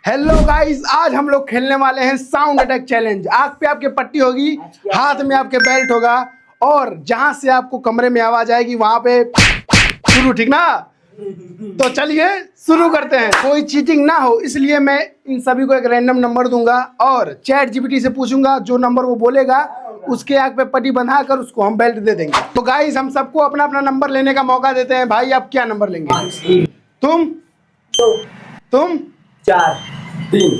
Hello guys, आज हम लोग खेलने वाले हैं साउंड अटैक चैलेंज। आंख पे आपके पट्टी होगी, हाथ में आपके बेल्ट होगा और जहां से आपको कमरे में आवाज आएगी वहां पे शुरू, ठीक ना? तो चलिए शुरू करते हैं। कोई चीटिंग ना हो इसलिए मैं इन सभी को एक रैंडम नंबर दूंगा और चैट जीपीटी से पूछूंगा, जो नंबर वो बोलेगा उसके आंख पे पट्टी बंधा कर उसको हम बेल्ट दे देंगे। तो गाइस हम सबको अपना अपना नंबर लेने का मौका देते हैं। भाई आप क्या नंबर लेंगे? तुम 4 3।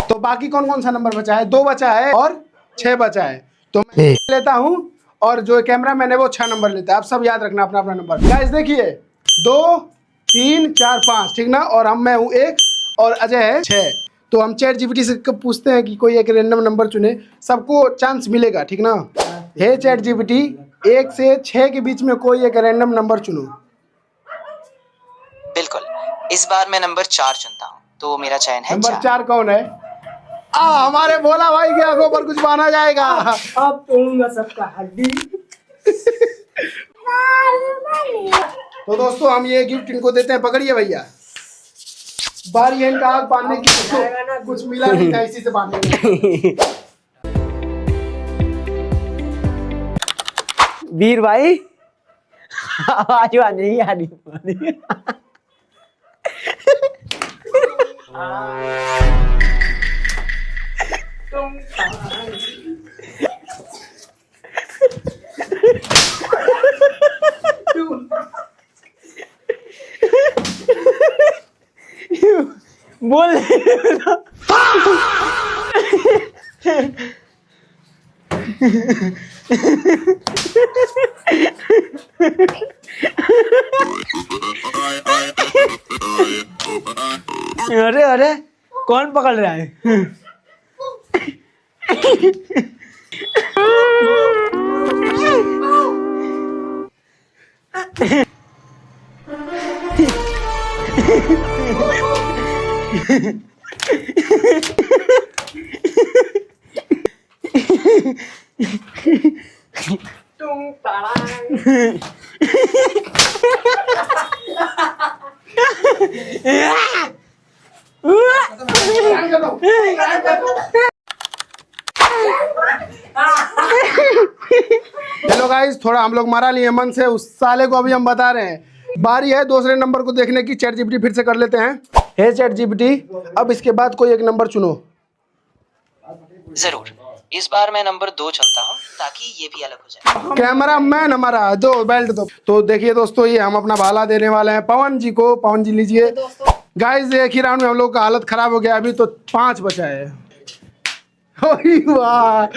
तो बाकी कौन कौन सा नंबर बचा है? 2 बचा है और 6 बचा है। तो मैं लेता हूं और जो कैमरा मैन है वो 6 नंबर लेता है। आप सब याद रखना अपना अपना नंबर। गाइस देखिए, 2 3 4 5, ठीक ना? और हम मैं हूँ 1 और अजय है 6। तो हम चैट जीपीटी से पूछते हैं कि कोई एक रैंडम नंबर चुने, सबको चांस मिलेगा, ठीक ना? हे चैट जीपीटी, 1 से 6 के बीच में कोई एक रैंडम नंबर चुनो। बिल्कुल, इस बार मैं नंबर 4 चुनता हूँ, तो मेरा चयन है नंबर 4। 4 कौन है? हमारे भोला भाई के आंखों पर कुछ माना जाएगा। अब तोड़ूंगा सबका हड्डी। तो दोस्तों हम ये गिफ्ट इनको देते हैं, पकड़िए भैया। बारी है इनका आग बांधने की, कुछ मिला नहीं था इसी से बांधेंगे। वीर भाई आवाज आ नहीं आ रही। बोल अरे अरे कौन पकड़ रहा है? हेलो गाइस, थोड़ा हम लोग मारा लिए मन से, उस साले को अभी हम बता रहे हैं। बारी है दूसरे नंबर को देखने की। चैट जीपीटी फिर से कर लेते हैं। हे चैट जीपीटी, अब इसके बाद कोई एक नंबर चुनो। जरूर, इस बार मैं नंबर 2 चुनता हूँ ताकि ये भी अलग हो जाए। कैमरा मैन हमारा दो बेल्ट दो। तो देखिए दोस्तों, ये हम अपना भाला देने वाले हैं पवन जी को। पवन जी लीजिए। गाइस एक ही राउंड में हम लोग का हालत खराब हो गया। अभी तो 5 बचा है। वाह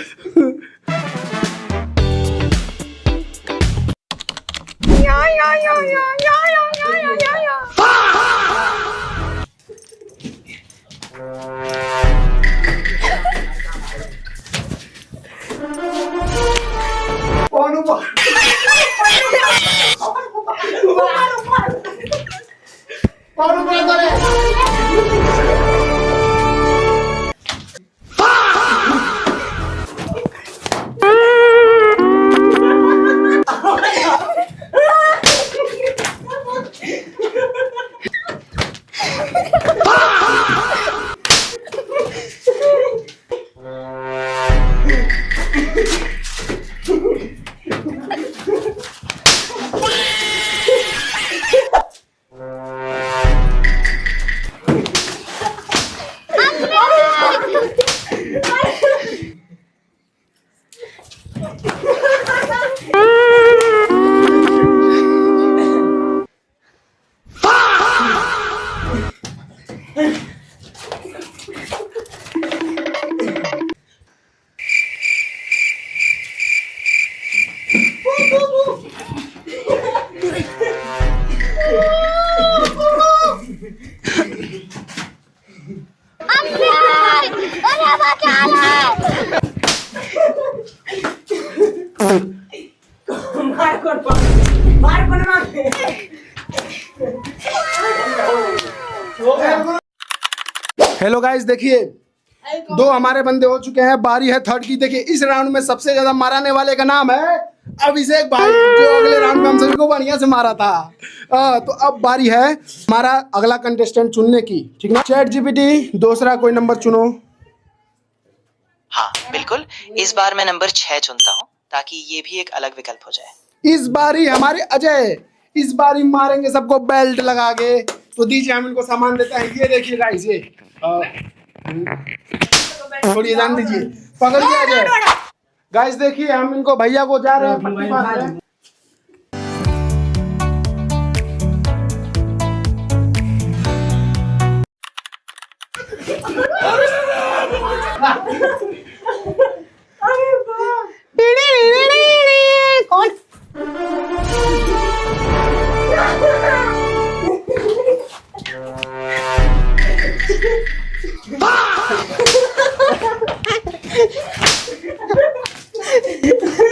हेलो गाइस देखिए, 2 हमारे बंदे हो चुके हैं। बारी है थर्ड की। देखिए इस राउंड में सबसे ज्यादा मारने वाले का नाम है अभिषेक भाई जो अगले राउंड में हम सभी को बढ़िया से मारा था। तो अब बारी है हमारा अगला कंटेस्टेंट चुनने की, ठीक ना। चैट जीपीटी दूसरा कोई नंबर चुनो। हाँ बिल्कुल, इस बार मैं नंबर 6 चुनता हूँ ताकि ये भी एक अलग विकल्प हो जाए। इस बारी हमारे अजय इस बारी मारेंगे सबको बेल्ट लगा के। तो दीजिए हम इनको सामान देते हैं। ये देखिए गाइस, ये थोड़ी जान दीजिए, पकड़िए अजय। गाइस देखिए हम इनको भैया को जा रहे हैं पट्टी मार रहे हैं। कौन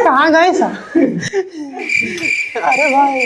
कहाँ गए सा? अरे भाई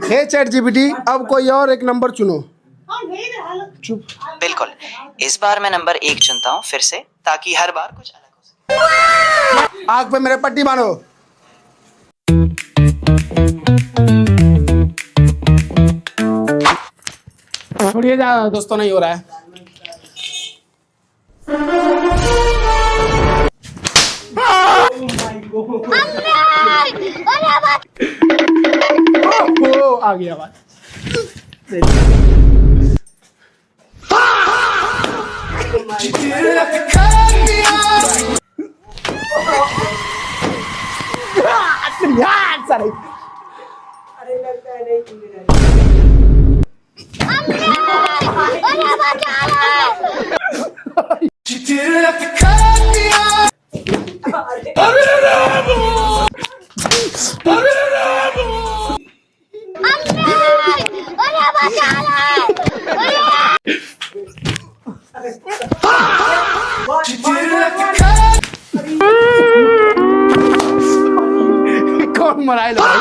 हे चैट जीपीटी अब कोई और एक नंबर चुनो। चुप। बिल्कुल, इस बार मैं नंबर 1 चुनता हूँ फिर से, ताकि हर बार कुछ अलग हो सके। आग पे मेरे पट्टी बांधो। छोड़िए जा दोस्तों, नहीं हो रहा है। ओ आ गया बात। यार सर कौन मराए लो भाई?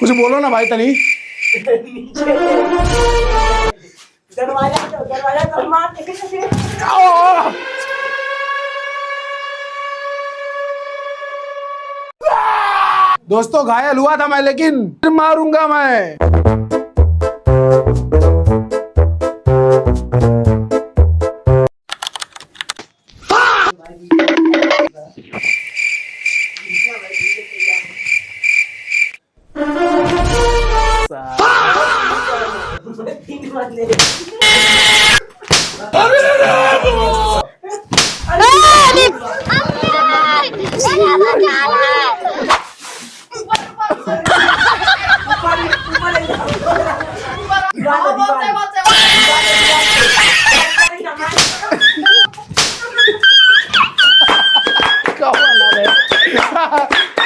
कुछ बोलो ना भाई तनी। दरवाजा तो मार दोस्तों घायल हुआ था मैं, लेकिन फिर मारूंगा मैं।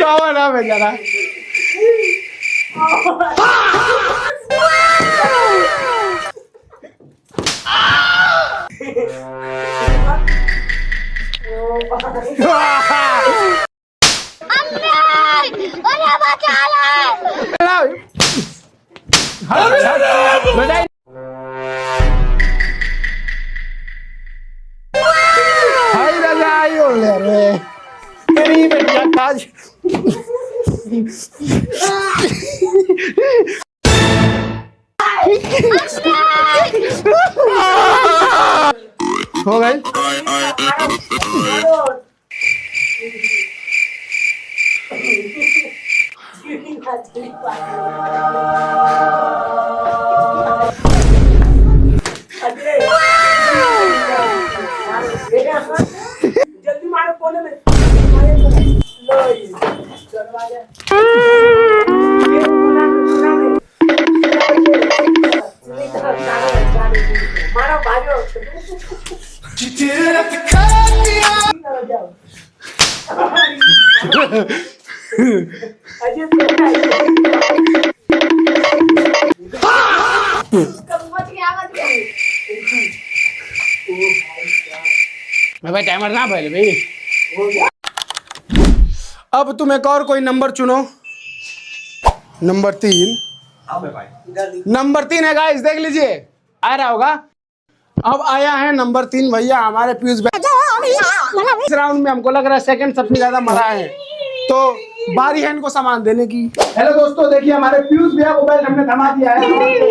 कौन है बेचारा? हाय राजा आयो ले रे तेरी बेटा काज हो गए। जल्दी मारो कोने में लो ये दरवाजा ये कोना में मारो भागो भाई टाइमर ना पहले भाई। अब तुम एक और कोई नंबर चुनो। नंबर 3। नंबर 3 है गाइस, देख लीजिए आ रहा होगा। अब आया है नंबर 3 भैया हमारे पीयूष भाई। इस राउंड में हमको लग रहा है सेकंड सबसे ज्यादा मरा है, तो बारी है इनको सामान देने की। हेलो दोस्तों, देखिए हमारे पीयूष भैया को बेल्ट हमने थमा दिया है।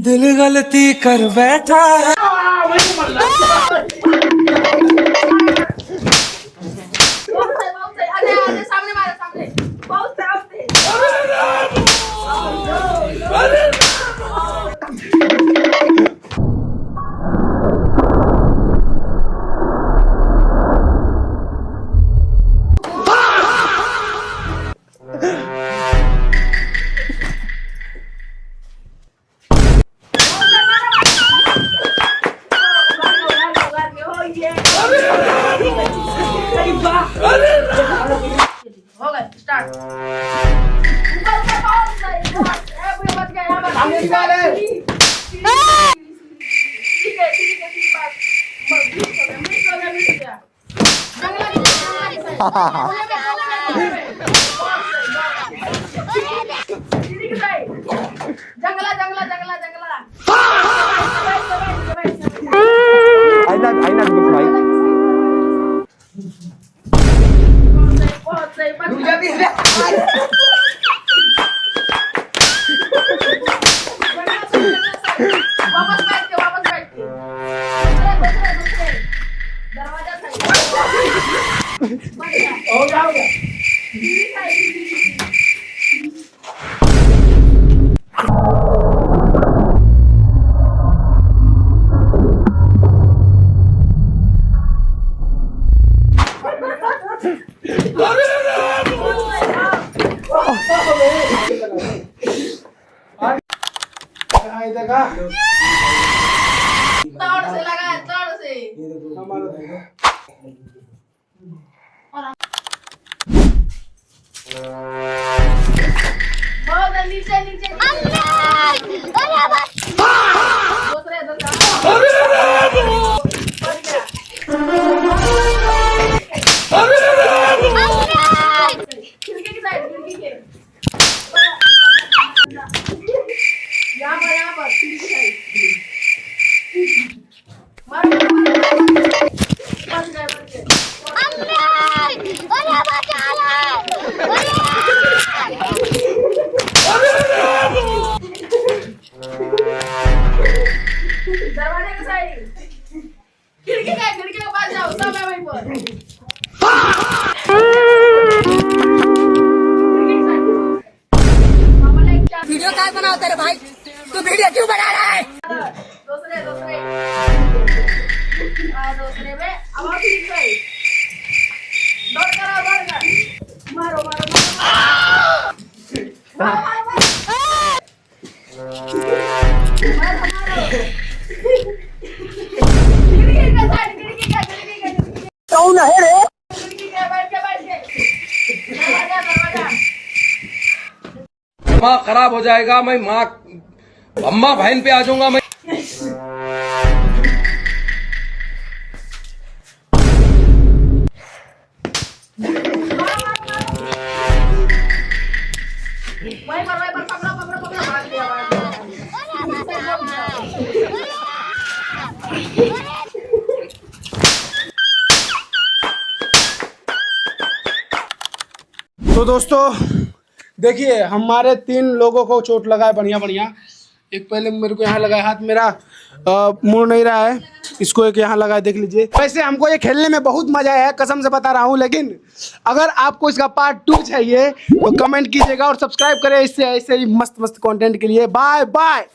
दिल गलती कर बैठा है। सामने मारो, सामने बहुत सामने। हो गए स्टार्ट। सामने निकाल है। ठीक है जंगला जंगला जंगला जंगला। आईना दुख भाई बहुत सही बच रुक जाती है। वापस बैठ के दरवाजा सही हो गया हो गया। देखा तोड़ से लगा, तोड़ से। बहुत नीचे नीचे दूसरे इधर खिड़की की साइड, खिड़की के यहाँ पर खिड़की की साइड मारो बच गए दरवाजे के साइड खिड़की के पास जाओ, सब है वहीं पर। वीडियो काय बनाओ तेरे भाई, तू वीडियो क्यों बना रहा है? दूसरे में अब आप ठीक है। दौड़ कर मारो मारो कौन है रे? बैठ के दरवाजा दिमाग खराब हो जाएगा, मैं माँ अम्मा बहन पे आ जाऊंगा मैं। तो दोस्तों देखिए हमारे 3 लोगों को चोट लगा है बढ़िया बढ़िया। एक पहले मेरे को यहाँ लगा है हाथ, मेरा मुड़ नहीं रहा है, इसको एक यहाँ लगा है, देख लीजिए। वैसे हमको ये खेलने में बहुत मजा आया है, कसम से बता रहा हूँ। लेकिन अगर आपको इसका पार्ट 2 चाहिए तो कमेंट कीजिएगा और सब्सक्राइब करें इससे ऐसे ही मस्त मस्त कंटेंट के लिए। Bye bye.